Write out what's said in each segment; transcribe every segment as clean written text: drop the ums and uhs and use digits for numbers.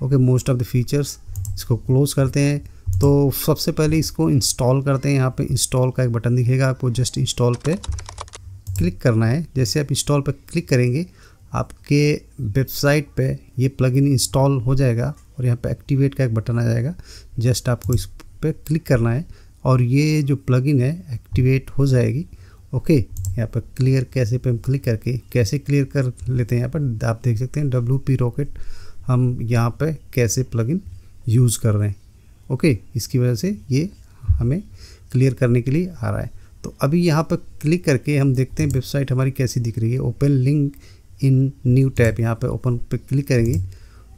Okay, most of the features. इसको close करते हैं। तो सबसे पहले इसको इंस्टॉल करते हैं। यहाँ पे इंस्टॉल का एक बटन दिखेगा, आपको जस्ट इंस्टॉल पे क्लिक करना है। जैसे आप इंस्टॉल पे क्लिक करेंगे आपके वेबसाइट पे ये प्लगइन इंस्टॉल हो जाएगा और यहाँ पे एक्टिवेट का एक बटन आ जाएगा। जस्ट आपको इस पे क्लिक करना है और ये जो प्लगइन है एक्टिवेट हो जाएगी। ओके, यहाँ पर क्लियर कैसे पे हम क्लिक करके कैसे क्लियर कर लेते हैं। यहाँ पर आप देख सकते हैं WP रॉकेट हम यहाँ पे कैसे प्लगइन यूज़ कर रहे हैं। ओके, इसकी वजह से ये हमें क्लियर करने के लिए आ रहा है। तो अभी यहाँ पर क्लिक करके हम देखते हैं वेबसाइट हमारी कैसी दिख रही है। Open link in new tab, यहाँ पे ओपन पे क्लिक करेंगे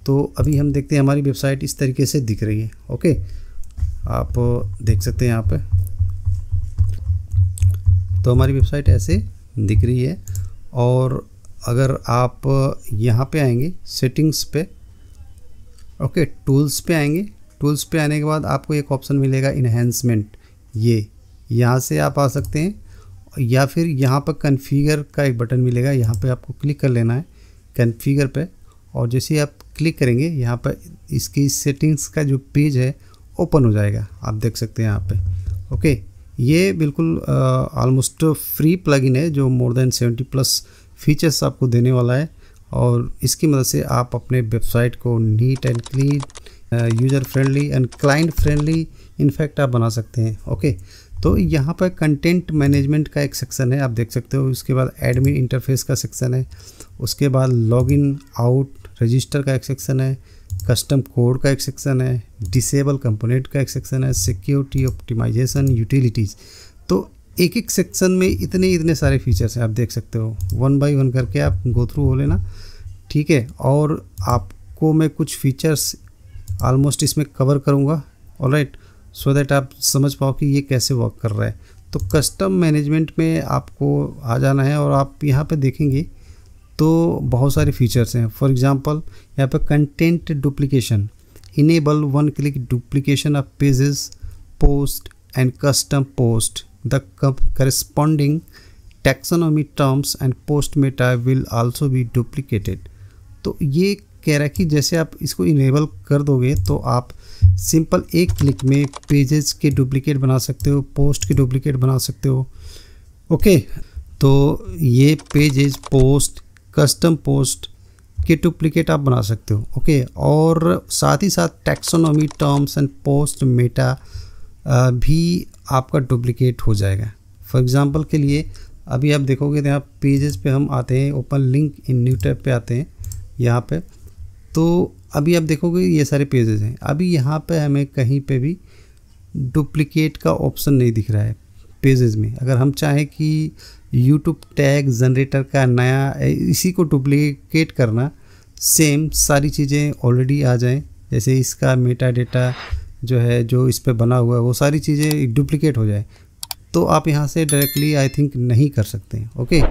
तो अभी हम देखते हैं हमारी वेबसाइट इस तरीके से दिख रही है। ओके, आप देख सकते हैं यहाँ पे तो हमारी वेबसाइट ऐसे दिख रही है। और अगर आप यहाँ पे आएंगे सेटिंग्स पे, ओके, टूल्स पे आएंगे। टूल्स पे आने के बाद आपको एक ऑप्शन मिलेगा इन्हेंसमेंट, ये यहाँ से आप आ सकते हैं या फिर यहाँ पर कॉन्फ़िगर का एक बटन मिलेगा, यहाँ पे आपको क्लिक कर लेना है कॉन्फ़िगर पे। और जैसे ही आप क्लिक करेंगे यहाँ पर इसकी सेटिंग्स का जो पेज है ओपन हो जाएगा, आप देख सकते हैं यहाँ पे। ओके, ये बिल्कुल ऑलमोस्ट फ्री प्लगइन है जो मोर देन 70+ फीचर्स आपको देने वाला है और इसकी मदद से आप अपने वेबसाइट को neat and clean, user friendly and client friendly in fact आप बना सकते हैं। ओके, तो यहाँ पर कंटेंट मैनेजमेंट का एक सेक्शन है, आप देख सकते हो। उसके बाद एडमिन इंटरफेस का सेक्शन है, उसके बाद लॉगिन आउट रजिस्टर का एक सेक्शन है, कस्टम कोड का एक सेक्शन है, डिसेबल कंपोनेंट का एक सेक्शन है, सिक्योरिटी ऑप्टिमाइजेशन, यूटिलिटीज़। तो एक एक सेक्शन में इतने सारे फीचर्स हैं, आप देख सकते हो। 1 बाय 1 करके आप गो थ्रू हो लेना, ठीक है। और आपको मैं कुछ फीचर्स ऑलमोस्ट इसमें कवर करूँगा, ऑलराइट, सो दैट आप समझ पाओ कि ये कैसे वर्क कर रहा है। तो कस्टम मैनेजमेंट में आपको आ जाना है और आप यहाँ पे देखेंगे तो बहुत सारे फीचर्स हैं। फॉर एग्जांपल यहाँ पे content duplication, enable 1 click duplication of pages, post and custom post, the corresponding taxonomy terms and post Meta will also B duplicated. तो ये कह रहा है कि जैसे आप इसको इनेबल कर दोगे तो आप सिंपल एक क्लिक में पेजेस के डुप्लीकेट बना सकते हो, पोस्ट के डुप्लीकेट बना सकते हो। ओके, तो ये पेजेस, पोस्ट, कस्टम पोस्ट के डुप्लीकेट आप बना सकते हो। ओके, और साथ ही साथ taxonomy terms and post Meta भी आपका डुप्लीकेट हो जाएगा। फॉर एग्जांपल के लिए अभी आप देखोगे तो यहाँ पेजेस पे हम आते हैं, open link in new tab पे आते हैं यहाँ पे। तो अभी आप देखोगे ये सारे पेजेस हैं। अभी यहाँ पे हमें कहीं पे भी डुप्लीकेट का ऑप्शन नहीं दिख रहा है पेजेस में। अगर हम चाहें कि यूट्यूब टैग जनरेटर का नया इसी को डुप्लीकेट करना, सेम सारी चीज़ें ऑलरेडी आ जाएं, जैसे इसका मेटा डेटा जो है जो इस पे बना हुआ है वो सारी चीज़ें डुप्लीकेट हो जाए, तो आप यहाँ से डायरेक्टली आई थिंक नहीं कर सकते हैं। ओके,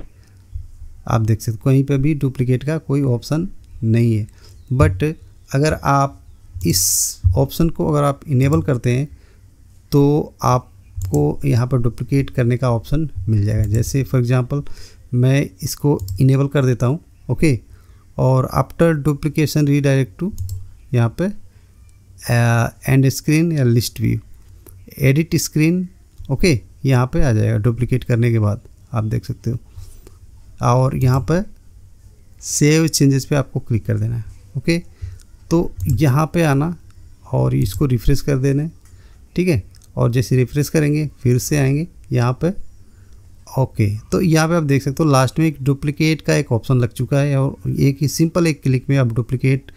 आप देख सकते कहीं पे भी डुप्लीकेट का कोई ऑप्शन नहीं है। बट अगर आप इस ऑप्शन को अगर आप इनेबल करते हैं तो आपको यहाँ पर डुप्लीकेट करने का ऑप्शन मिल जाएगा। जैसे फॉर एग्जांपल मैं इसको इनेबल कर देता हूँ। ओके, और आफ्टर डुप्लीकेशन रीडायरेक्ट टू यहाँ पे एंड स्क्रीन या list view, edit screen. Okay, यहाँ पे आ जाएगा डुप्लीकेट करने के बाद, आप देख सकते हो। और यहाँ पर सेव चेंजेस पे आपको क्लिक कर देना है। ओके, तो यहाँ पे आना और इसको रिफ्रेश कर देना है, ठीक है। और जैसे रिफ्रेश करेंगे फिर से आएंगे यहाँ पे। ओके, तो यहाँ पे आप देख सकते हो लास्ट में एक डुप्लीकेट का एक ऑप्शन लग चुका है और एक ही सिंपल एक क्लिक में आप डुप्लीकेट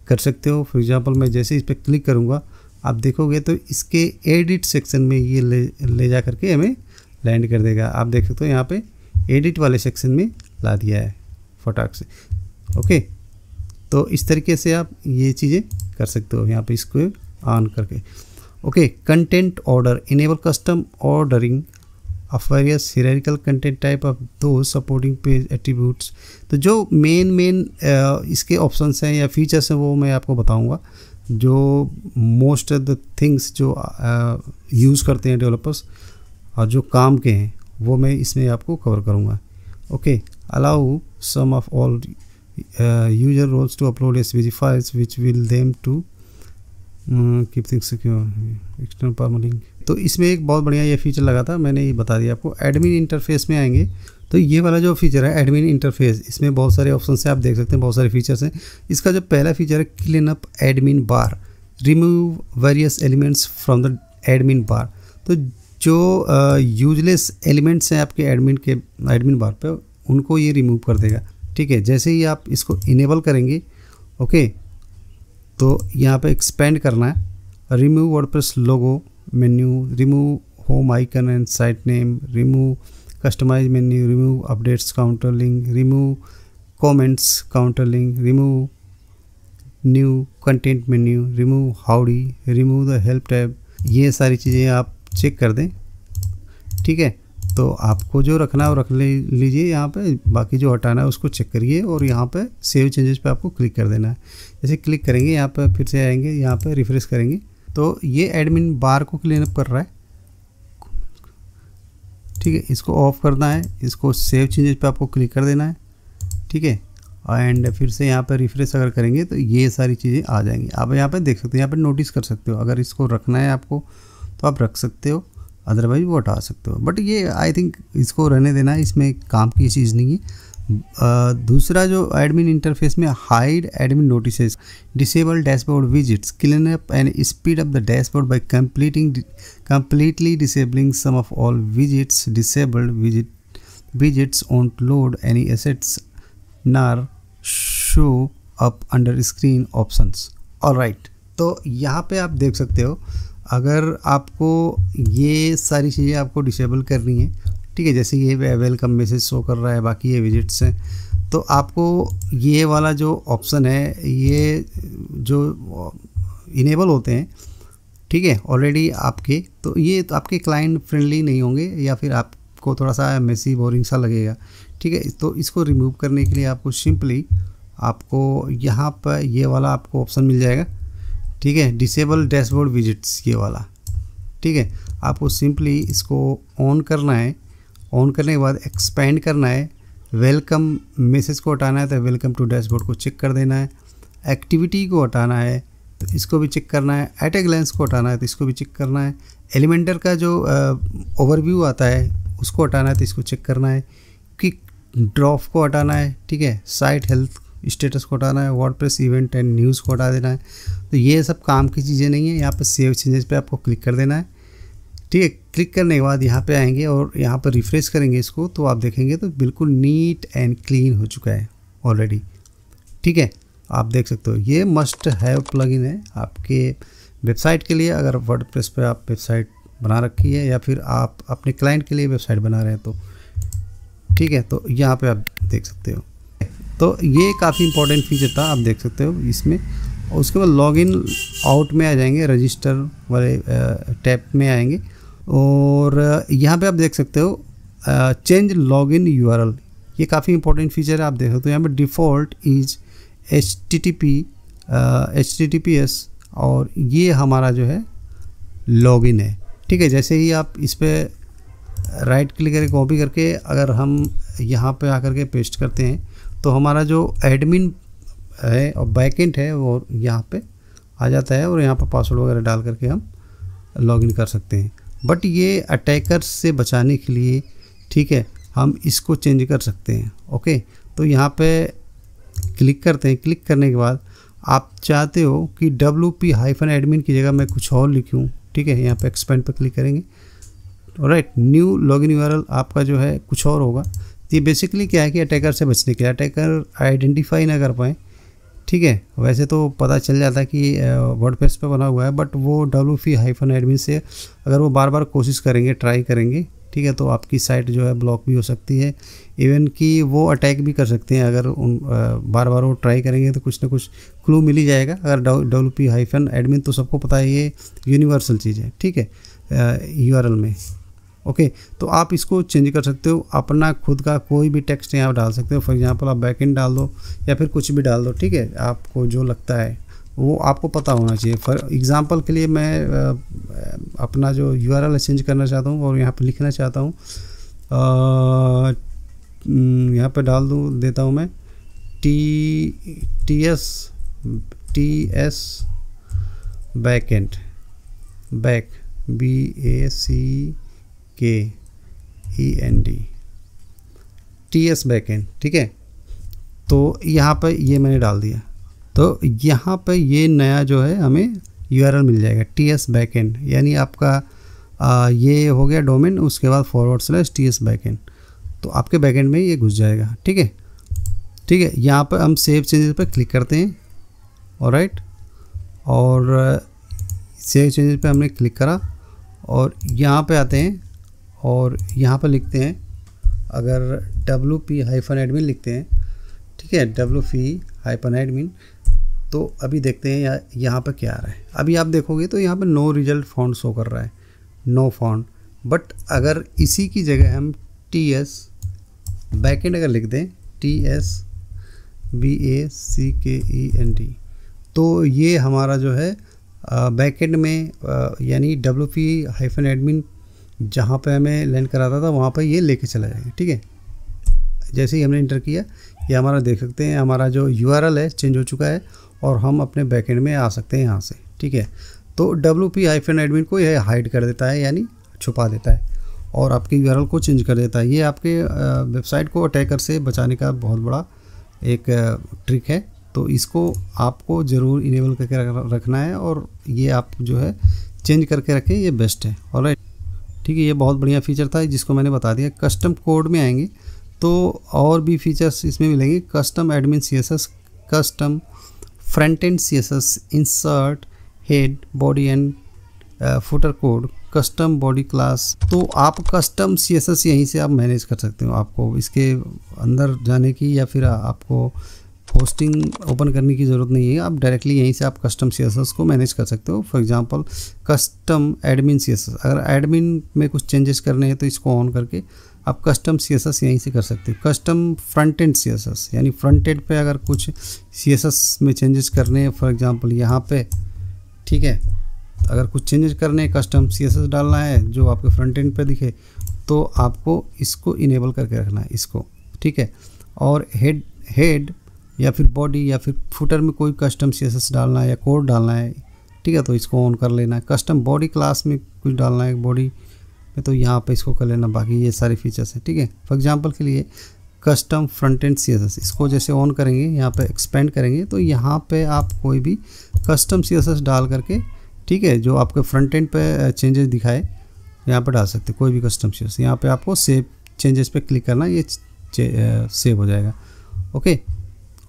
कर सकते हो। फॉर एग्जांपल मैं जैसे इस पर क्लिक करूँगा आप देखोगे तो इसके एडिट सेक्शन में ये ले जा करके हमें लैंड कर देगा। आप देख सकते हो यहाँ पे एडिट वाले सेक्शन में ला दिया है फटाक से। ओके, तो इस तरीके से आप ये चीज़ें कर सकते हो यहाँ पे इसको ऑन करके। Okay, content order, enable custom ordering of various hierarchical content type of दो सपोर्टिंग पेज एट्रीब्यूट्स। तो जो मेन इसके ऑप्शंस हैं या फीचर्स हैं वो मैं आपको बताऊंगा, जो मोस्ट ऑफ द थिंग्स जो यूज़ करते हैं डेवलपर्स और जो काम के हैं वो मैं इसमें आपको कवर करूंगा। Okay, allow some of all user roles to upload SVG files which will them to keep things secure external permalink. तो इसमें एक बहुत बढ़िया ये फीचर लगा था, मैंने ये बता दिया आपको। एडमिन इंटरफेस में आएंगे तो ये वाला जो फीचर है एडमिन इंटरफेस, इसमें बहुत सारे ऑप्शन है, आप देख सकते हैं बहुत सारे फीचर्स हैं। इसका जो पहला फीचर है clean up admin bar, remove various elements from the admin bar. तो जो यूजलेस एलिमेंट्स हैं आपके एडमिन बार पे, उनको ये रिमूव कर देगा। ठीक है, जैसे ही आप इसको इनेबल करेंगे, ओके, तो यहाँ पे एक्सपेंड करना है, remove WordPress logo menu, remove home icon and site name, remove customize menu, remove updates counter link, remove comments counter link, remove new content menu, remove howdy, remove the help tab. ये सारी चीज़ें आप check कर दें। ठीक है, तो आपको जो रखना है वो रख लीजिए यहाँ पे, बाकी जो हटाना है उसको चेक करिए और यहाँ पे सेव चेंजेस पे आपको क्लिक कर देना है। जैसे क्लिक करेंगे यहाँ पे, फिर से आएंगे यहाँ पे, रिफ्रेश करेंगे तो ये एडमिन बार को क्लीन अप कर रहा है। ठीक है, इसको ऑफ करना है, इसको सेव चेंजेस पे आपको क्लिक कर देना है। ठीक है, एंड फिर से यहाँ पे रिफ्रेश अगर करेंगे तो ये सारी चीज़ें आ जाएंगी। आप यहाँ पे देख सकते हो, यहाँ पे नोटिस कर सकते हो, अगर इसको रखना है आपको तो आप रख सकते हो, अदरवाइज वो हटा सकते हो। बट ये आई थिंक इसको रहने देना है, इसमें काम की चीज़ नहीं है। दूसरा जो एडमिन इंटरफेस में hide admin notices, disable dashboard visits, clean up and speed up the dashboard by completely disabling some of all widgets, disabled widgets won't load any assets nor show up under screen options। Alright, तो यहाँ पे आप देख सकते हो, अगर आपको ये सारी चीज़ें आपको डिसेबल करनी है, ठीक है, जैसे ये वेलकम मैसेज शो कर रहा है, बाकी ये विजिट्स हैं, तो आपको ये वाला जो ऑप्शन है, ये जो इनेबल होते हैं, ठीक है, ऑलरेडी आपके, तो ये तो आपके क्लाइंट फ्रेंडली नहीं होंगे या फिर आपको थोड़ा सा मेसी बोरिंग सा लगेगा। ठीक है, तो इसको रिमूव करने के लिए आपको सिंपली आपको यहाँ पर ये वाला आपको ऑप्शन मिल जाएगा। ठीक है, डिसेबल डैशबोर्ड विजिट्स, ये वाला। ठीक है, आपको सिंपली इसको ऑन करना है, ऑन करने के बाद एक्सपेंड करना है, वेलकम मैसेज को हटाना है तो वेलकम टू डैशबोर्ड को चेक कर देना है, एक्टिविटी को हटाना है तो इसको भी चेक करना है, एट ए ग्लैंस को हटाना है तो इसको भी चेक करना है, एलिमेंटर का जो ओवरव्यू आता है उसको हटाना है तो इसको चेक करना है, क्विक ड्रॉप को हटाना है, ठीक है, साइट हेल्थ स्टेटस को हटाना है, वर्डप्रेस इवेंट एंड न्यूज़ को हटा देना है। तो ये सब काम की चीज़ें नहीं है। यहाँ पर सेव चेंजेस पे आपको क्लिक कर देना है। ठीक है, क्लिक करने के बाद यहाँ पे आएंगे और यहाँ पर रिफ्रेश करेंगे इसको, तो आप देखेंगे तो बिल्कुल नीट एंड क्लीन हो चुका है ऑलरेडी। ठीक है, आप देख सकते हो, ये मस्ट हैव प्लगइन है आपके वेबसाइट के लिए, अगर वर्डप्रेस पे आप वेबसाइट बना रखी है या फिर आप अपने क्लाइंट के लिए वेबसाइट बना रहे हैं तो। ठीक है, तो यहाँ पे आप देख सकते हो, तो ये काफ़ी इंपॉर्टेंट फीचर था, आप देख सकते हो इसमें। और उसके बाद लॉगिन आउट में आ जाएंगे, रजिस्टर वाले टैब में आएंगे और यहाँ पे आप देख सकते हो चेंज लॉगिन यूआरएल, ये काफ़ी इंपॉर्टेंट फीचर है, आप देख सकते हो। यहाँ पे डिफ़ॉल्ट इज HTTPS और ये हमारा जो है लॉगिन है। ठीक है, जैसे ही आप इस पर राइट क्लिक करके कॉपी करके अगर हम यहाँ पे आकर के पेस्ट करते हैं तो हमारा जो एडमिन है और बैकएंड है वो यहाँ पे आ जाता है और यहाँ पर पासवर्ड वगैरह डाल करके हम लॉगिन कर सकते हैं। बट ये अटैकर से बचाने के लिए, ठीक है, हम इसको चेंज कर सकते हैं। ओके, तो यहाँ पे क्लिक करते हैं, क्लिक करने के बाद आप चाहते हो कि WP-admin की जगह मैं कुछ और लिखूँ, ठीक है, यहाँ पे एक्सपेंड पे क्लिक करेंगे, राइट, न्यू लॉगिन यूआरएल आपका जो है कुछ और होगा। तो ये बेसिकली क्या है कि अटैकर से बचने के लिए, अटैकर आइडेंटिफाई ना कर पाए, ठीक है, वैसे तो पता चल जाता है कि वर्डप्रेस पे बना हुआ है, बट वो WP-admin से अगर वो बार बार कोशिश करेंगे, ट्राई करेंगे, ठीक है, तो आपकी साइट जो है ब्लॉक भी हो सकती है, इवन कि वो अटैक भी कर सकते हैं। अगर उन बार बार वो ट्राई करेंगे तो कुछ ना कुछ क्लू मिल ही जाएगा। अगर WP-admin तो सबको पता है, ये यूनिवर्सल चीज़ है, ठीक है, यूआरएल में। ओके, तो आप इसको चेंज कर सकते हो, अपना खुद का कोई भी टेक्स्ट यहाँ डाल सकते हो। फॉर एग्जांपल आप बैकएंड डाल दो या फिर कुछ भी डाल दो, ठीक है, आपको जो लगता है वो आपको पता होना चाहिए। फॉर एग्जांपल के लिए मैं अपना जो यूआरएल चेंज करना चाहता हूँ और यहाँ पे लिखना चाहता हूँ, यहाँ पे डाल देता हूँ मैं T S backend, back BACKEND, TS backend. ठीक है, तो यहाँ पर ये मैंने डाल दिया, तो यहाँ पर ये नया जो है हमें URL मिल जाएगा TS बैकएंड, यानी आपका ये हो गया डोमेन, उसके बाद /TS बैकएंड, तो आपके बैकएंड में ये घुस जाएगा। ठीक है, ठीक है, यहाँ पर हम सेव चेंजेस पर क्लिक करते हैं। ऑलराइट, और सेव चेंजेस पे हमने क्लिक करा और यहाँ पे आते हैं और यहाँ पर लिखते हैं, अगर WP-admin लिखते हैं, ठीक है, WP-admin, तो अभी देखते हैं यहाँ पर क्या आ रहा है। अभी आप देखोगे तो यहाँ पर नो रिजल्ट फॉन्ट शो कर रहा है, नो फॉन्ट। बट अगर इसी की जगह हम TS बैकएंड अगर लिख दें, TS BACKEND, तो ये हमारा जो है बैकएंड में यानी WP-admin जहाँ पे हमें लैंड कराता था वहाँ पर ये लेके चला जाएगा। ठीक है, जैसे ही हमने इंटर किया, ये हमारा देख सकते हैं हमारा जो URL है चेंज हो चुका है और हम अपने बैकएंड में आ सकते हैं यहाँ से। ठीक है, तो WP-admin को यह हाइड कर देता है, यानी छुपा देता है और आपकी URL को चेंज कर देता है। ये आपके वेबसाइट को अटैकर से बचाने का बहुत बड़ा एक ट्रिक है, तो इसको आपको ज़रूर इनेबल करके रखना है और ये आप जो है चेंज करके रखें, ये बेस्ट है। ऑलराइट, ठीक है, ये बहुत बढ़िया फीचर था जिसको मैंने बता दिया। कस्टम कोड में आएंगे तो और भी फीचर्स इसमें मिलेंगे, custom admin CSS, custom front end CSS, insert head body and footer code, custom body class. तो आप कस्टम CSS यहीं से आप मैनेज कर सकते हो, आपको इसके अंदर जाने की या फिर आपको होस्टिंग ओपन करने की ज़रूरत नहीं है, आप डायरेक्टली यहीं से आप कस्टम CSS को मैनेज कर सकते हो। For example custom admin CSS, अगर एडमिन में कुछ चेंजेस करने हैं तो इसको ऑन करके आप कस्टम CSS यहीं से कर सकते हो। कस्टम फ्रंट एंड CSS, यानी फ्रंट एंड पे अगर कुछ CSS में चेंजेस करने हैं, फॉर एग्जांपल यहाँ पे, ठीक है, अगर कुछ चेंजेस करने हैं, कस्टम CSS डालना है जो आपके फ्रंट एंड पे दिखे, तो आपको इसको इनेबल करके रखना है इसको। ठीक है, और हेड या फिर बॉडी या फिर फुटर में कोई कस्टम CSS डालना है या कोड डालना है, ठीक है, तो इसको ऑन कर लेना है। कस्टम बॉडी क्लास में कुछ डालना है बॉडी में, तो यहाँ पे इसको कर लेना। बाकी ये सारे फीचर्स हैं। ठीक है, फॉर एग्जांपल के लिए कस्टम फ्रंट एंड CSS, इसको जैसे ऑन करेंगे, यहाँ पे एक्सपेंड करेंगे, तो यहाँ पे आप कोई भी कस्टम CSS डाल करके, ठीक है, जो आपके फ्रंट एंड पे चेंजेस दिखाए यहाँ पे डाल सकते, कोई भी कस्टम CSS। यहाँ पे आपको सेव चेंजेस पे क्लिक करना, ये सेव हो जाएगा। ओके,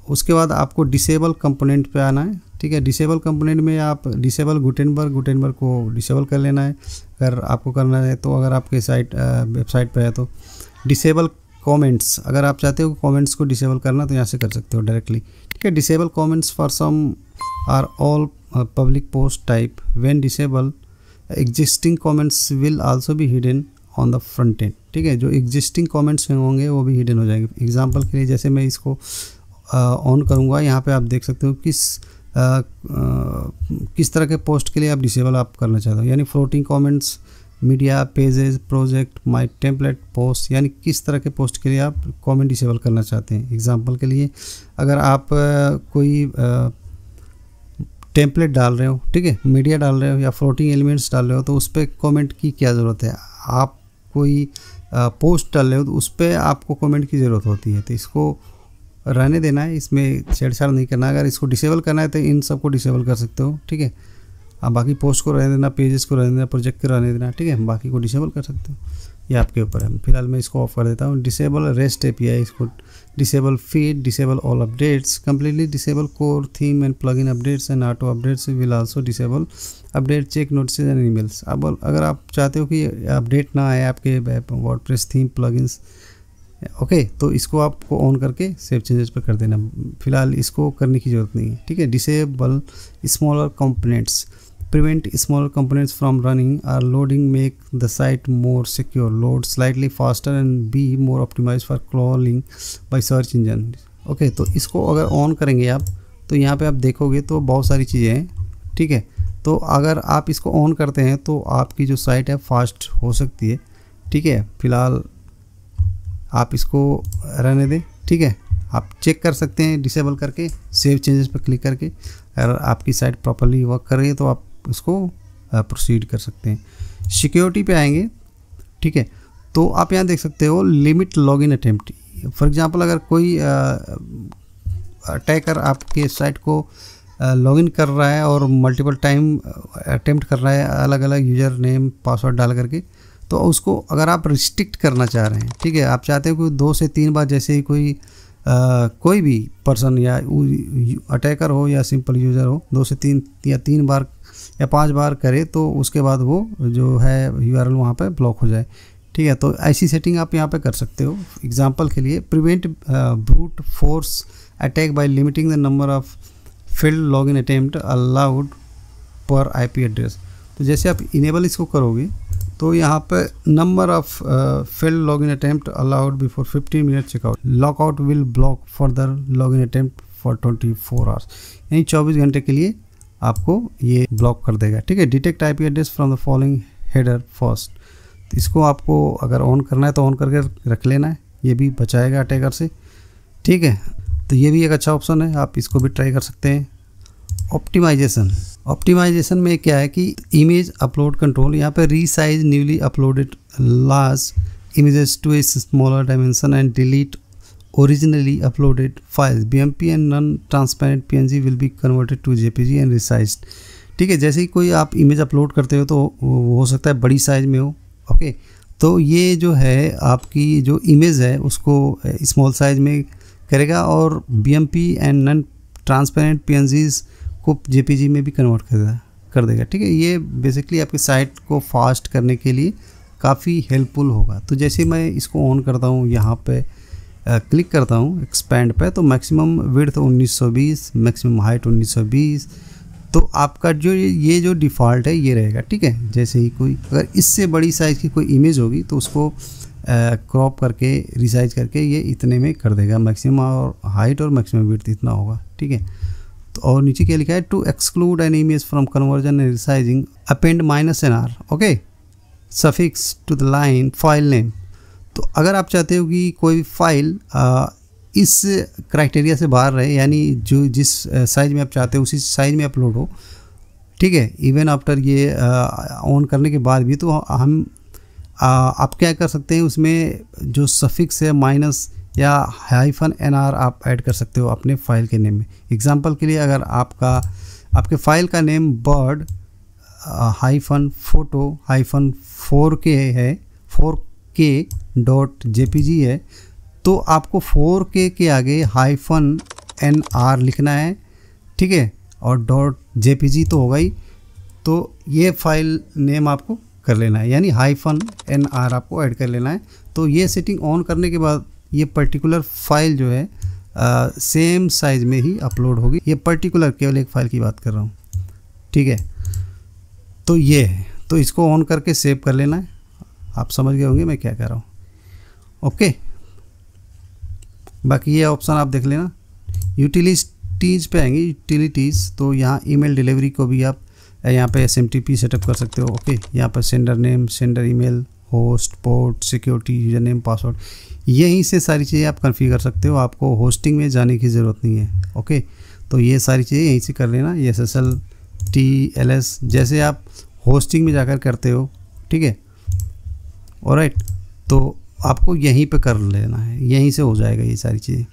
उसके बाद आपको डिसेबल कंपोनेंट पे आना है। ठीक है, डिसेबल कंपोनेंट में आप डिसेबल गुटेनबर्ग को डिसेबल कर लेना है अगर आपको करना है तो। अगर आपके वेबसाइट पे है तो डिसेबल कमेंट्स, अगर आप चाहते हो कमेंट्स को डिसेबल करना तो यहाँ से कर सकते हो डायरेक्टली। ठीक है, disable comments for some or all public post type, when disable existing comments will also be hidden on the front end. ठीक है, जो एग्जिस्टिंग कमेंट्स होंगे वो भी हिडन हो जाएंगे। एग्जाम्पल के लिए जैसे मैं इसको ऑन करूँगा, यहाँ पे आप देख सकते हो किस तरह के पोस्ट के लिए आप डिसेबल आप करना चाहते हो, यानी floating comments, media, pages, project, my template post, यानी किस तरह के पोस्ट के लिए आप कमेंट डिसेबल करना चाहते हैं। एग्जांपल के लिए अगर आप कोई टेम्पलेट डाल रहे हो, ठीक है, मीडिया डाल रहे हो या फ्लोटिंग एलिमेंट्स डाल रहे हो, तो उस पर कमेंट की क्या ज़रूरत है। आप कोई पोस्ट डाल रहे हो तो उस पर आपको कमेंट की ज़रूरत होती है, तो इसको रहने देना है, इसमें छेड़छाड़ नहीं करना। अगर इसको डिसेबल करना है तो इन सब को डिसेबल कर सकते हो। ठीक है, आप बाकी पोस्ट को रहने देना, पेजेस को रहने देना, प्रोजेक्ट को रहने देना। ठीक है, बाकी को डिसेबल कर सकते हो, ये आपके ऊपर है। फिलहाल मैं इसको ऑफ कर देता हूँ। डिसेबल रेस्ट API, इसको disable feed, disable all updates, completely disable core theme and plugin updates and auto updates will also disable update check notice and emails. अब अगर आप चाहते हो कि अपडेट ना आए आपके वर्डप्रेस थीम प्लगइन्स, ओके, तो इसको आपको ऑन करके सेव चेंजेस पे कर देना। फिलहाल इसको करने की ज़रूरत नहीं है। ठीक है, disable smaller components, prevent smaller components from running or loading, make the site more secure, load slightly faster and be more optimized for crawling by search engine। Okay, तो इसको अगर ऑन करेंगे आप तो यहाँ पे आप देखोगे तो बहुत सारी चीज़ें हैं। ठीक है, तो अगर आप इसको ऑन करते हैं तो आपकी जो साइट है फास्ट हो सकती है। ठीक है, फिलहाल आप इसको रहने दें। ठीक है, आप चेक कर सकते हैं डिसेबल करके, सेव चेंजेस पर क्लिक करके। अगर आपकी साइट प्रॉपरली वर्क कर रही है तो आप उसको प्रोसीड कर सकते हैं। सिक्योरिटी पे आएंगे, ठीक है, तो आप यहाँ देख सकते हो limit login attempt. For example अगर कोई अटैकर आपके साइट को लॉगिन कर रहा है और मल्टीपल टाइम अटेम्प्ट कर रहा है अलग अलग यूज़र नेम पासवर्ड डाल करके, तो उसको अगर आप रिस्ट्रिक्ट करना चाह रहे हैं, ठीक है, आप चाहते हो कि 2 से 3 बार जैसे ही कोई भी पर्सन या अटैकर हो या सिंपल यूज़र हो 2 से 3 या 3 बार या 5 बार करे तो उसके बाद वो जो है यूआरएल वहाँ पे ब्लॉक हो जाए, ठीक है। तो ऐसी सेटिंग आप यहाँ पे कर सकते हो। एग्जांपल के लिए prevent brute force attack by limiting the number of field login attempt allowed per IP address. तो जैसे आप इनेबल इसको करोगे तो यहाँ पे number of field login attempt allowed before 15 minute checkout, lockout will block further login attempt for 24 hours, यानी 24 घंटे के लिए आपको ये ब्लॉक कर देगा, ठीक है। Detect IP address from the following header first, इसको आपको अगर ऑन करना है तो ऑन करके रख लेना है, ये भी बचाएगा अटैकर से, ठीक है। तो ये भी एक अच्छा ऑप्शन है, आप इसको भी ट्राई कर सकते हैं। ऑप्टिमाइजेशन में क्या है कि इमेज अपलोड कंट्रोल, यहाँ पे resize newly uploaded large images to a smaller dimension and delete originally uploaded files, BMP and non transparent PNG will be converted to JPG and resized, ठीक है। जैसे ही कोई आप इमेज अपलोड करते हो तो हो सकता है बड़ी साइज में हो, ओके, तो ये जो है आपकी जो इमेज है उसको स्मॉल साइज में करेगा और BMP and non transparent PNGs को जेपीजी में भी कन्वर्ट कर देगा, ठीक है। ये बेसिकली आपकी साइट को फास्ट करने के लिए काफ़ी हेल्पफुल होगा। तो जैसे मैं इसको ऑन करता हूँ, यहाँ पे क्लिक करता हूँ एक्सपैंड पे, तो मैक्सिमम विड्थ 1920, मैक्सिमम हाइट 1920, तो आपका जो ये जो डिफ़ॉल्ट है ये रहेगा, ठीक है। जैसे ही कोई अगर इससे बड़ी साइज़ की कोई इमेज होगी तो उसको क्रॉप करके रिसाइज करके ये इतने में कर देगा, मैक्सिमम और हाइट और मैक्सिमम विड्थ इतना होगा, ठीक है। तो और नीचे क्या लिखा है, to exclude an image from conversion and resizing append -nr, okay, suffix to the line file name. तो अगर आप चाहते हो कि कोई फाइल इस क्राइटेरिया से बाहर रहे, यानी जो जिस साइज़ में आप चाहते हो उसी साइज़ में अपलोड हो, ठीक है, इवन आफ्टर ये ऑन करने के बाद भी, तो हम आप क्या कर सकते हैं, उसमें जो सफिक्स है माइनस या -nr आप ऐड कर सकते हो अपने फाइल के नेम में। एग्जांपल के लिए अगर आपके फाइल का नेम बर्ड -photo-4k है, 4k.jpg है, तो आपको 4k के आगे -nr लिखना है, ठीक है, और .jpg तो होगा ही, तो ये फाइल नेम आपको कर लेना है, यानी -nr आपको ऐड कर लेना है। तो ये सेटिंग ऑन करने के बाद ये पर्टिकुलर फाइल जो है सेम साइज़ में ही अपलोड होगी। ये पर्टिकुलर केवल एक फ़ाइल की बात कर रहा हूँ, ठीक है। तो ये है, तो इसको ऑन करके सेव कर लेना है। आप समझ गए होंगे मैं क्या कह रहा हूँ, ओके। बाकी ये ऑप्शन आप देख लेना। यूटिलिटीज़ पे आएंगे, यूटिलिटीज़, तो यहाँ ईमेल डिलीवरी को भी आप यहाँ पे SMTP सेटअप कर सकते हो, ओके। यहाँ पर sender name, sender email, host, port, security, user name, password, यहीं से सारी चीज़ें आप कॉन्फ़िगर कर सकते हो, आपको होस्टिंग में जाने की ज़रूरत नहीं है, ओके। तो ये सारी चीज़ें यहीं से कर लेना, SSL, TLS जैसे आप होस्टिंग में जाकर करते हो, ठीक है, ऑलराइट। तो आपको यहीं पे कर लेना है, यहीं से हो जाएगा ये सारी चीज़ें,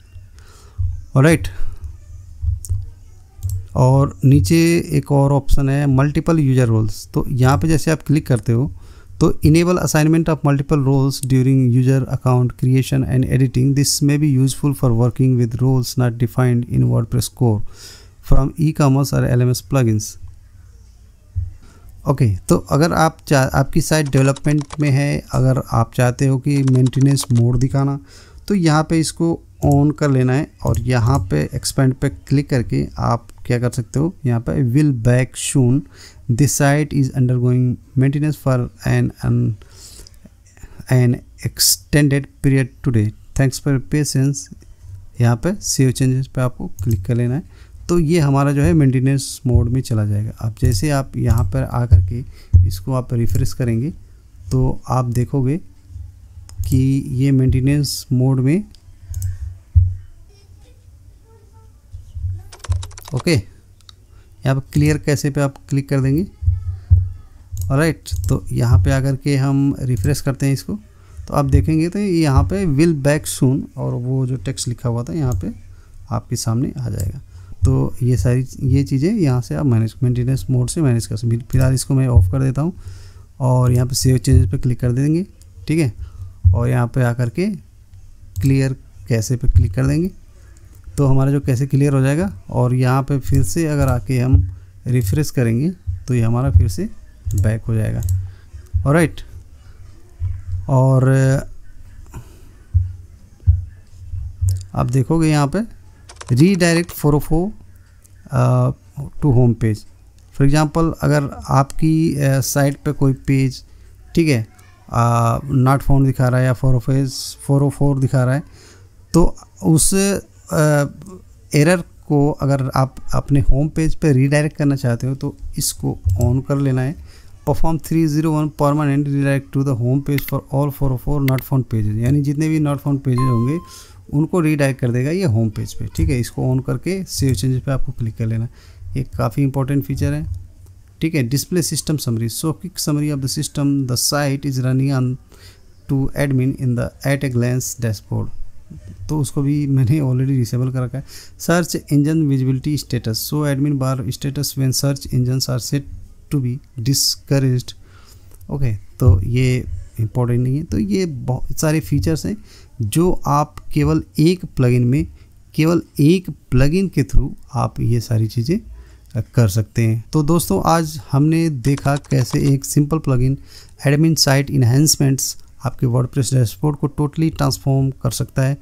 ऑलराइट। और नीचे एक और ऑप्शन है मल्टीपल यूजर रोल्स, तो यहाँ पे जैसे आप क्लिक करते हो तो enable assignment of multiple roles during user account creation and editing, this may be useful for working with roles not defined in WordPress core from e-commerce और LMS प्लगइन्स, ओके। तो अगर आपकी साइट डेवलपमेंट में है, अगर आप चाहते हो कि मेंटेनेंस मोड दिखाना, तो यहाँ पे इसको ऑन कर लेना है और यहाँ पे एक्सपेंड पे क्लिक करके आप क्या कर सकते हो, यहाँ पे will back soon this site is undergoing maintenance for an extended period today, thanks for patience. यहाँ पे सेव चेंजेस पे आपको क्लिक कर लेना है, तो ये हमारा जो है मेंटेनेंस मोड में चला जाएगा। अब जैसे आप यहाँ पर आकर के इसको आप रिफ्रेश करेंगे तो आप देखोगे कि ये मेंटेनेंस मोड में ओके, यहाँ पर क्लियर कैसे पे आप क्लिक कर देंगे। ऑलराइट, तो यहाँ पे आकर के हम रिफ्रेश करते हैं इसको, तो आप देखेंगे तो यहाँ पे विल बैक सून और वो जो टेक्स्ट लिखा हुआ था यहाँ पे आपके सामने आ जाएगा। तो ये सारी चीज़ें यहाँ से आप मेंटेनेंस मोड से मैनेज कर सकते हैं। फिलहाल इसको मैं ऑफ़ कर देता हूँ और यहाँ पे सेव चेंजेस पे क्लिक कर देंगे, ठीक है। और यहाँ पे आकर के क्लियर कैसे पे क्लिक कर देंगे तो हमारा जो कैसे क्लियर हो जाएगा। और यहाँ पे फिर से अगर आके हम रिफ्रेश करेंगे तो ये हमारा फिर से बैक हो जाएगा। ऑलराइट, और आप देखोगे यहाँ पे redirect 404 to home page. For example अगर आपकी साइट पे कोई पेज, ठीक है, नॉट फाउंड दिखा रहा है या 404 दिखा रहा है, तो उस एरर को अगर आप अपने होम पेज पे रीडायरेक्ट करना चाहते हो तो इसको ऑन कर लेना है। Perform 301 permanent redirect to the home page for all 404 not found pages, यानी जितने भी नॉट फाउंड पेजेज होंगे उनको रीडायरेक्ट कर देगा ये होम पेज पे, ठीक है। इसको ऑन करके सेव चेंजेस पे आपको क्लिक कर लेना। ये काफ़ी इंपॉर्टेंट फीचर है, ठीक है। Display system summary, so quick summary of the system the site is running on to admin in the at a glance dashboard, तो उसको भी मैंने ऑलरेडी डिसेबल कर रखा है। Search engine visibility status, so admin bar status when search engines are set to be discouraged. Okay, तो ये important नहीं है। तो ये बहुत सारे फीचर्स हैं जो आप केवल एक प्लगइन के थ्रू आप ये सारी चीज़ें कर सकते हैं। तो दोस्तों आज हमने देखा कैसे एक simple plugin admin site enhancements आपके वर्डप्रेस डैशबोर्ड को टोटली ट्रांसफॉर्म कर सकता है।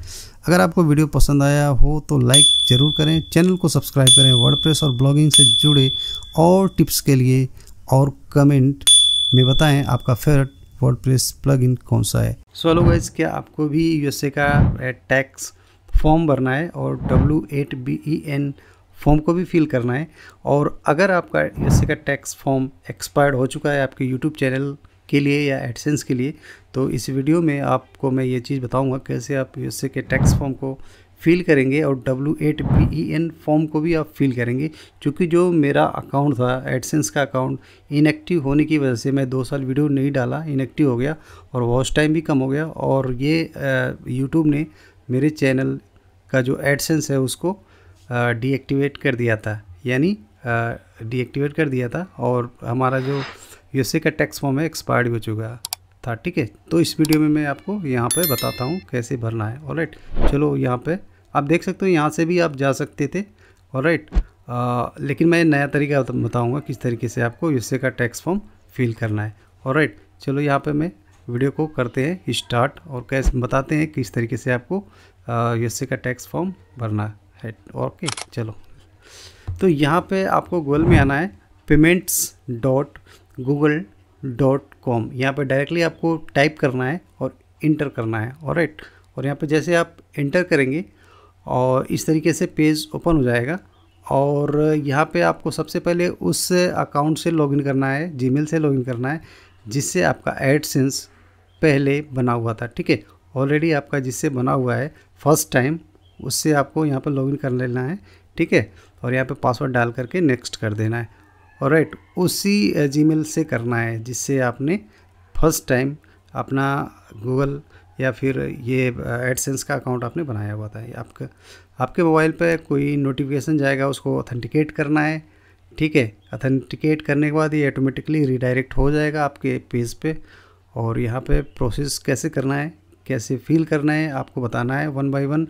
अगर आपको वीडियो पसंद आया हो तो लाइक ज़रूर करें, चैनल को सब्सक्राइब करें। वर्डप्रेस और ब्लॉगिंग से जुड़े और टिप्स के लिए और कमेंट में बताएं आपका फेवरेट वर्डप्रेस प्लगइन कौन सा है। सो हेलो गाइस, क्या आपको भी यूएसए का टैक्स फॉर्म भरना है और W8BEN फॉर्म को भी फिल करना है, और अगर आपका यूएसए का टैक्स फॉर्म एक्सपायर्ड हो चुका है आपके यूट्यूब चैनल के लिए या एडसेंस के लिए, तो इस वीडियो में आपको मैं ये चीज़ बताऊंगा कैसे आप यूएसए के टैक्स फॉर्म को फिल करेंगे और W8BEN फॉर्म को भी आप फिल करेंगे। क्योंकि जो मेरा अकाउंट था एडसेंस का अकाउंट, इनएक्टिव होने की वजह से मैं 2 साल वीडियो नहीं डाला, इनएक्टिव हो गया और वॉच टाइम भी कम हो गया, और ये यूट्यूब ने मेरे चैनल का जो एडसेंस है उसको डीएक्टिवेट कर दिया था, यानी डीएक्टिवेट कर दिया था, और हमारा जो यूएसए का टैक्स फॉर्म है एक्सपायर्ड हो चुका था, ठीक है। तो इस वीडियो में मैं आपको यहाँ पे बताता हूँ कैसे भरना है। ऑलराइट, चलो यहाँ पे आप देख सकते हो, यहाँ से भी आप जा सकते थे। ऑलराइट, लेकिन मैं नया तरीका बताऊँगा किस तरीके से आपको यूएसए का टैक्स फॉर्म फिल करना है। ऑलराइट, चलो यहाँ पे मैं वीडियो को करते हैं स्टार्ट और कैसे बताते हैं किस तरीके से आपको यूएसए का टैक्स फॉर्म भरना है। ओके, चलो तो यहाँ पे आपको गूगल में आना है, payments.google.com। यहाँ पे डायरेक्टली आपको टाइप करना है और इंटर करना है। ऑलराइट, और यहाँ पे जैसे आप इंटर करेंगे और इस तरीके से पेज ओपन हो जाएगा, और यहाँ पे आपको सबसे पहले उस अकाउंट से लॉगिन करना है, जीमेल से लॉगिन करना है जिससे आपका एडसेंस पहले बना हुआ था, ठीक है। ऑलरेडी आपका जिससे बना हुआ है फर्स्ट टाइम, उससे आपको यहाँ पर लॉगिन कर लेना है, ठीक है। और यहाँ पे पासवर्ड डाल करके नेक्स्ट कर देना है। ऑलराइट, उसी जीमेल से करना है जिससे आपने फर्स्ट टाइम अपना गूगल या फिर ये एडसेंस का अकाउंट आपने बनाया हुआ था। आपके मोबाइल पे कोई नोटिफिकेशन जाएगा, उसको ऑथेंटिकेट करना है, ठीक है। ऑथेंटिकेट करने के बाद ये ऑटोमेटिकली रीडायरेक्ट हो जाएगा आपके पेज पे, और यहाँ पे प्रोसेस कैसे करना है, कैसे फिल करना है आपको बताना है, 1 बाय 1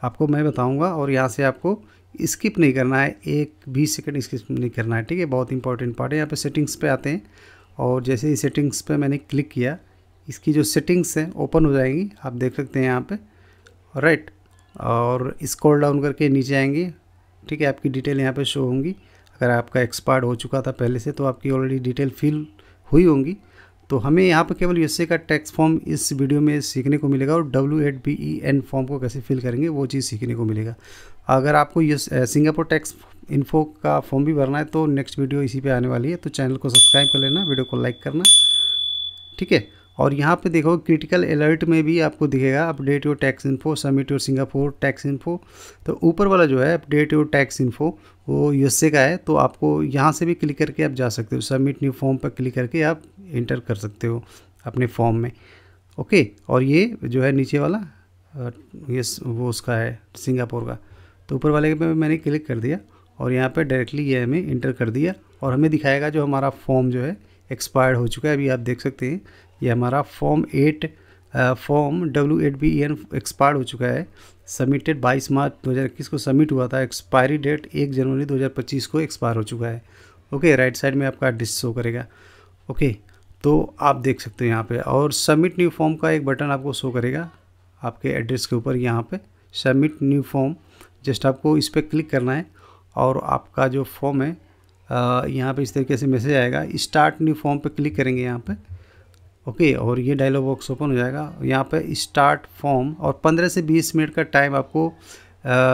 आपको मैं बताऊंगा। और यहाँ से आपको स्किप नहीं करना है, 1 भी सेकंड स्किप नहीं करना है, ठीक है। बहुत इंपॉर्टेंट पार्ट है। यहाँ पे सेटिंग्स पे आते हैं, और जैसे ही सेटिंग्स पे मैंने क्लिक किया, इसकी जो सेटिंग्स हैं ओपन हो जाएंगी, आप देख सकते हैं यहाँ पे। राइट, और स्क्रॉल डाउन करके नीचे आएंगे, ठीक है। आपकी डिटेल यहाँ पे शो होंगी। अगर आपका एक्सपायर्ड हो चुका था पहले से तो आपकी ऑलरेडी डिटेल फिल हुई होंगी। तो हमें यहाँ पर केवल यूएसए का टैक्स फॉर्म इस वीडियो में सीखने को मिलेगा, और W8BEN फॉर्म को कैसे फिल करेंगे वो चीज़ सीखने को मिलेगा। अगर आपको ये सिंगापुर टैक्स इन्फो का फॉर्म भी भरना है तो नेक्स्ट वीडियो इसी पे आने वाली है, तो चैनल को सब्सक्राइब कर लेना, वीडियो को लाइक करना, ठीक है। और यहाँ पे देखो क्रिटिकल अलर्ट में भी आपको दिखेगा update your tax info, submit your Singapore tax info. तो ऊपर वाला जो है अपडेट योर टैक्स इन्फो वो यूएसए का है, तो आपको यहाँ से भी क्लिक करके आप जा सकते हो, सबमिट न्यू फॉर्म पर क्लिक करके आप इंटर कर सकते हो अपने फॉर्म में। ओके, और ये जो है नीचे वाला ये वो उसका है सिंगापुर का। तो ऊपर वाले पे मैंने क्लिक कर दिया और यहाँ पे डायरेक्टली ये हमें इंटर कर दिया और हमें दिखाएगा जो हमारा फॉर्म जो है एक्सपायर्ड हो चुका है। अभी आप देख सकते हैं ये हमारा फॉर्म W8BEN एक्सपायर्ड हो चुका है। सबमिटेड 22 मार्च 2021 को सबमिट हुआ था, एक्सपायरी डेट 1 जनवरी 2025 को एक्सपायर हो चुका है। ओके, राइट साइड में आपका एड्रेस शो करेगा। ओके, तो आप देख सकते हैं यहाँ पे, और सबमिट न्यू फॉर्म का एक बटन आपको शो करेगा आपके एड्रेस के ऊपर, यहाँ पे सबमिट न्यू फॉर्म। जस्ट आपको इस पर क्लिक करना है और आपका जो फॉर्म है यहाँ पे इस तरीके से मैसेज आएगा, स्टार्ट न्यू फॉर्म पे क्लिक करेंगे यहाँ पे। ओके, और ये डायलॉग बॉक्स ओपन हो जाएगा, यहाँ पे स्टार्ट फॉर्म, और 15 से 20 मिनट का टाइम आपको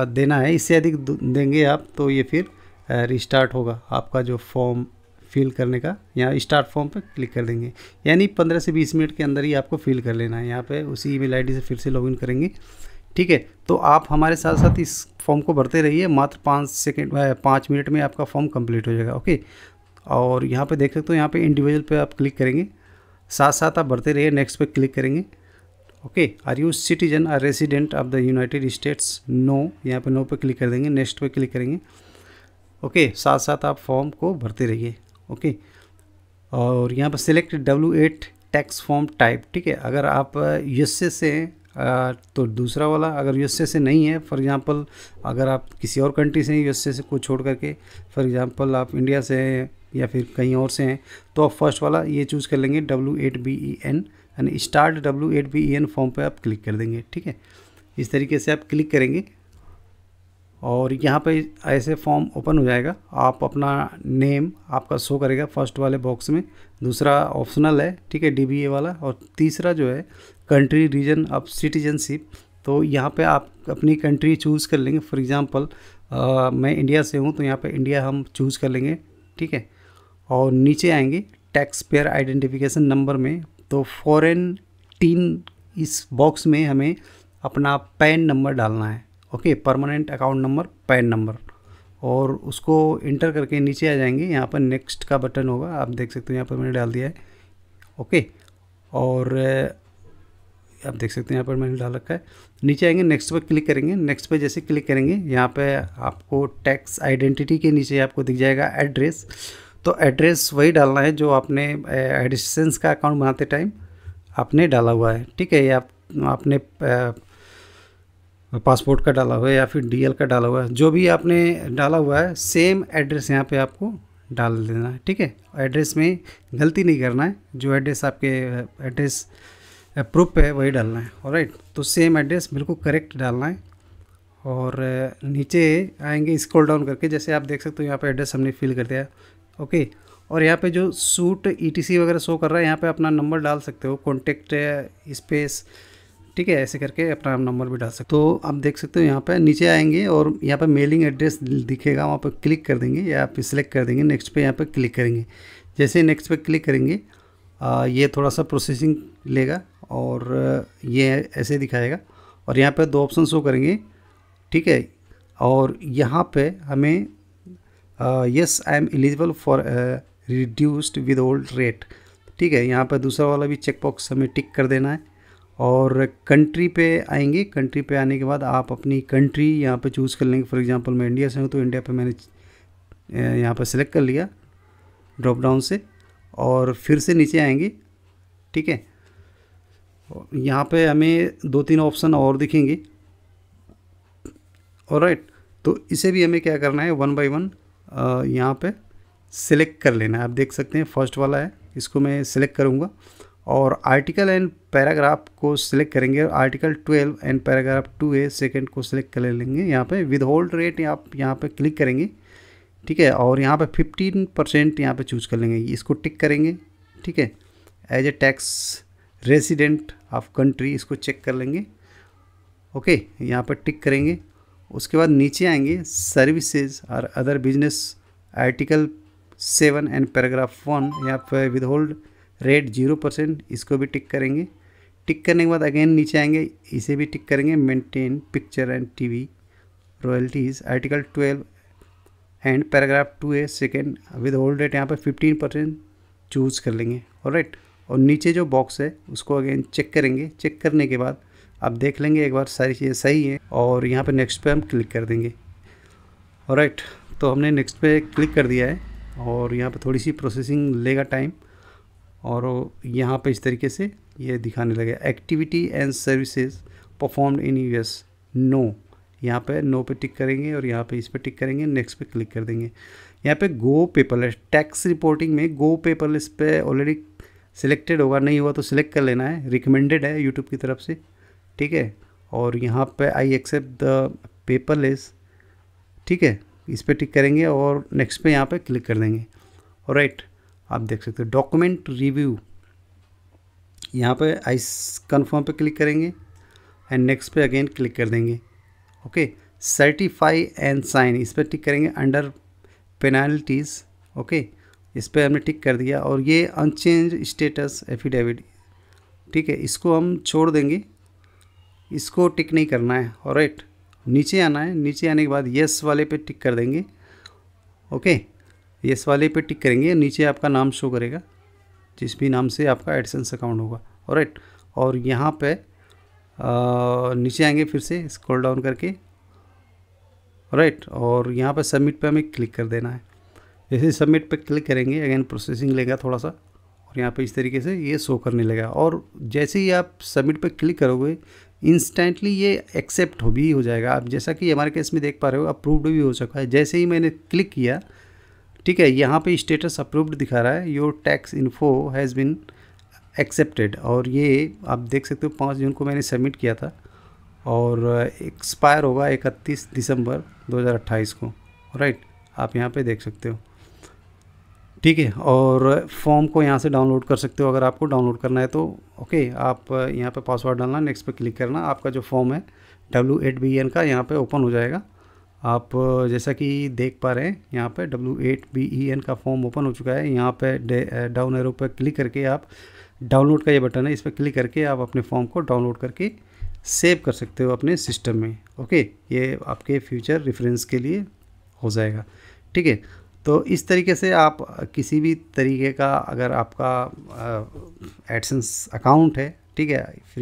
देना है। इससे अधिक देंगे आप तो ये फिर रिस्टार्ट होगा आपका जो फॉर्म फिल करने का। यहाँ स्टार्ट फॉर्म पे क्लिक कर देंगे, यानी 15 से 20 मिनट के अंदर ही आपको फिल कर लेना है। यहाँ पे उसी ईमेल आईडी से फिर से लॉगिन करेंगे। ठीक है, तो आप हमारे साथ साथ इस फॉर्म को भरते रहिए, मात्र 5 मिनट में आपका फॉर्म कंप्लीट हो जाएगा। ओके, और यहाँ पे देख सकते हो, यहाँ पे इंडिविजुअल पे आप क्लिक करेंगे, साथ साथ आप भरते रहिए, नेक्स्ट पे क्लिक करेंगे। ओके, आर यू सिटीजन और resident of the United States, no, यहाँ पे नो पे क्लिक कर देंगे, नेक्स्ट पे क्लिक करेंगे। ओके, साथ साथ आप फॉर्म को भरते रहिए। ओके, और यहाँ पर select W8 tax form type. ठीक है, अगर आप यूएसए से तो दूसरा वाला, अगर यूएसए से नहीं है, फॉर एग्जांपल अगर आप किसी और कंट्री से हैं यूएसए से को छोड़ करके, फॉर एग्जांपल आप इंडिया से हैं या फिर कहीं और से हैं, तो आप फर्स्ट वाला ये चूज़ कर लेंगे W8BEN, यानी स्टार्ट W8BEN फॉर्म पे आप क्लिक कर देंगे। ठीक है, इस तरीके से आप क्लिक करेंगे और यहाँ पे ऐसे फॉर्म ओपन हो जाएगा। आप अपना नेम आपका शो करेगा फर्स्ट वाले बॉक्स में, दूसरा ऑप्शनल है, ठीक है, DBA वाला, और तीसरा जो है कंट्री रीजन ऑफ सिटीजनशिप। तो यहाँ पे आप अपनी कंट्री चूज़ कर लेंगे। फॉर एग्जांपल मैं इंडिया से हूँ तो यहाँ पे इंडिया हम चूज़ कर लेंगे। ठीक है, और नीचे आएंगे टैक्स पेयर आइडेंटिफिकेशन नंबर में, तो फॉरेन 3 इस बॉक्स में हमें अपना पैन नंबर डालना है। Okay, permanent account number, pan number, और उसको इंटर करके नीचे आ जाएंगे। यहाँ पर नेक्स्ट का बटन होगा, आप देख सकते हो यहाँ पर मैंने डाल दिया है। ओके, और आप देख सकते हैं यहाँ पर मैंने डाल रखा है। नीचे आएंगे, नेक्स्ट पर क्लिक करेंगे। नेक्स्ट पे जैसे क्लिक करेंगे, यहाँ पे आपको टैक्स आइडेंटिटी के नीचे आपको दिख जाएगा एड्रेस। तो एड्रेस वही डालना है जो आपने एडिसेंस का अकाउंट बनाते टाइम आपने डाला हुआ है। ठीक है, या आपने पासपोर्ट का डाला हुआ है या फिर DL का डाला हुआ है, जो भी आपने डाला हुआ है सेम एड्रेस यहाँ पे आपको डाल देना है। ठीक है, एड्रेस में गलती नहीं करना है, जो एड्रेस आपके एड्रेस प्रूफ पे है वही डालना है। ऑलराइट, तो सेम एड्रेस बिल्कुल करेक्ट डालना है। और नीचे आएंगे स्क्रॉल डाउन करके, जैसे आप देख सकते हो यहाँ पे एड्रेस हमने फिल कर दिया। ओके, और यहाँ पे जो सूट ETC वगैरह शो कर रहा है, यहाँ पे अपना नंबर डाल सकते हो, कॉन्टेक्ट स्पेस, ठीक है, ऐसे करके अपना नंबर भी डाल सकते हो। तो आप देख सकते हो यहाँ पे नीचे आएंगे और यहाँ पे मेलिंग एड्रेस दिखेगा, वहाँ पर क्लिक कर देंगे या आप सिलेक्ट कर देंगे, नेक्स्ट पे यहाँ पे क्लिक करेंगे। जैसे नेक्स्ट पे क्लिक करेंगे ये थोड़ा सा प्रोसेसिंग लेगा और ये ऐसे दिखाएगा, और यहाँ पे 2 ऑप्शन शो करेंगे। ठीक है, और यहाँ पे हमें yes I am eligible for reduced with old rate. ठीक है, यहाँ पे दूसरा वाला भी चेक बॉक्स हमें टिक कर देना है। और कंट्री पे आएंगे, कंट्री पे आने के बाद आप अपनी कंट्री यहाँ पे चूज़ कर लेंगे। फॉर एग्जांपल मैं इंडिया से हूँ तो इंडिया पे मैंने यहाँ पे सेलेक्ट कर लिया ड्रॉप डाउन से, और फिर से नीचे आएंगे। ठीक है, यहाँ पे हमें 2-3 ऑप्शन और दिखेंगे। ऑलराइट, तो इसे भी हमें क्या करना है, 1 बाय 1 यहाँ पे सिलेक्ट कर लेना है। आप देख सकते हैं फर्स्ट वाला है, इसको मैं सिलेक्ट करूँगा और आर्टिकल एंड पैराग्राफ को सिलेक्ट करेंगे। Article 12 and paragraph 2A second को सिलेक्ट कर लेंगे। यहाँ पे विद होल्ड रेट आप यहाँ पे क्लिक करेंगे। ठीक है, और यहाँ पे 15% यहाँ पे चूज़ कर लेंगे, इसको टिक करेंगे। ठीक है, as a tax resident of country इसको चेक कर लेंगे। ओके, यहाँ पर टिक करेंगे। उसके बाद नीचे आएंगे सर्विसेज और other business, article 7 and paragraph 1, यहाँ पर विद होल्ड रेट 0%, इसको भी टिक करेंगे। टिक करने के बाद अगेन नीचे आएंगे, इसे भी टिक करेंगे। Maintain picture and TV royalties article 12 and paragraph 2A second with hold rate यहाँ पे 15% चूज़ कर लेंगे। ऑलराइट, और नीचे जो बॉक्स है उसको अगेन चेक करेंगे। चेक करने के बाद आप देख लेंगे एक बार सारी चीज़ें सही है, और यहाँ पे नेक्स्ट पे हम क्लिक कर देंगे। ऑलराइट, तो हमने नेक्स्ट पे क्लिक कर दिया है, और यहाँ पे थोड़ी सी प्रोसेसिंग लेगा टाइम, और यहाँ पे इस तरीके से ये दिखाने लगे। Activity and services performed in US, no, यहाँ पे नो पे टिक करेंगे, और यहाँ पे इस पे टिक करेंगे, नेक्स्ट पे क्लिक कर देंगे। यहाँ पे गो पेपरलेस, टैक्स रिपोर्टिंग में गो पेपरलेस पे ऑलरेडी सिलेक्टेड होगा, नहीं हुआ तो सिलेक्ट कर लेना है, रिकमेंडेड है यूट्यूब की तरफ से, ठीक है। और यहाँ पे आई एक्सेप्ट द पेपरलेस, ठीक है, इस पे टिक करेंगे और नेक्स्ट पे यहाँ पे क्लिक कर देंगे। ऑलराइट, आप देख सकते हो डॉक्यूमेंट रिव्यू, यहाँ पे आई कन्फर्म पे क्लिक करेंगे एंड नेक्स्ट पे अगेन क्लिक कर देंगे। ओके, सर्टिफाई एंड साइन, इस पर टिक करेंगे अंडर पेनाल्टीज़। ओके, इस पर हमने टिक कर दिया, और ये अनचेंज स्टेटस एफिडेविट, ठीक है, इसको हम छोड़ देंगे, इसको टिक नहीं करना है। ऑलराइट, नीचे आना है, नीचे आने के बाद येस वाले पे टिक कर देंगे। ओके, येस वाले पे टिक करेंगे, नीचे आपका नाम शो करेगा जिस भी नाम से आपका एडसेंस अकाउंट होगा। ऑलराइट, और यहाँ पे नीचे आएंगे फिर से स्क्रॉल डाउन करके। राइट, और यहाँ पे सबमिट पे हमें क्लिक कर देना है। जैसे सबमिट पे क्लिक करेंगे अगेन प्रोसेसिंग लेगा थोड़ा सा, और यहाँ पे इस तरीके से ये शो करने लगा, और जैसे ही आप सबमिट पे क्लिक करोगे इंस्टेंटली ये एक्सेप्ट भी हो जाएगा। आप जैसा कि हमारे केस में देख पा रहे हो अप्रूव्ड भी हो चुका है। जैसे ही मैंने क्लिक किया, ठीक है, यहाँ पे स्टेटस अप्रूव्ड दिखा रहा है, your tax info has been accepted, और ये आप देख सकते हो 5 जून को मैंने सबमिट किया था, और एक्सपायर होगा 31 दिसंबर 2028 को। राइट, आप यहाँ पे देख सकते हो, ठीक है। और फॉर्म को यहाँ से डाउनलोड कर सकते हो अगर आपको डाउनलोड करना है तो। ओके, आप यहाँ पे पासवर्ड डालना, नेक्स्ट पे क्लिक करना, आपका जो फॉर्म है W8BEN का यहाँ पे ओपन हो जाएगा। आप जैसा कि देख पा रहे हैं यहाँ पे W8BEN का फॉर्म ओपन हो चुका है। यहाँ पे डाउन एरो पर क्लिक करके आप डाउनलोड का ये बटन है, इस पर क्लिक करके आप अपने फॉर्म को डाउनलोड करके सेव कर सकते हो अपने सिस्टम में। ओके, ये आपके फ्यूचर रेफरेंस के लिए हो जाएगा, ठीक है। तो इस तरीके से आप किसी भी तरीके का अगर आपका एडसेंस अकाउंट है, ठीक है, फ्री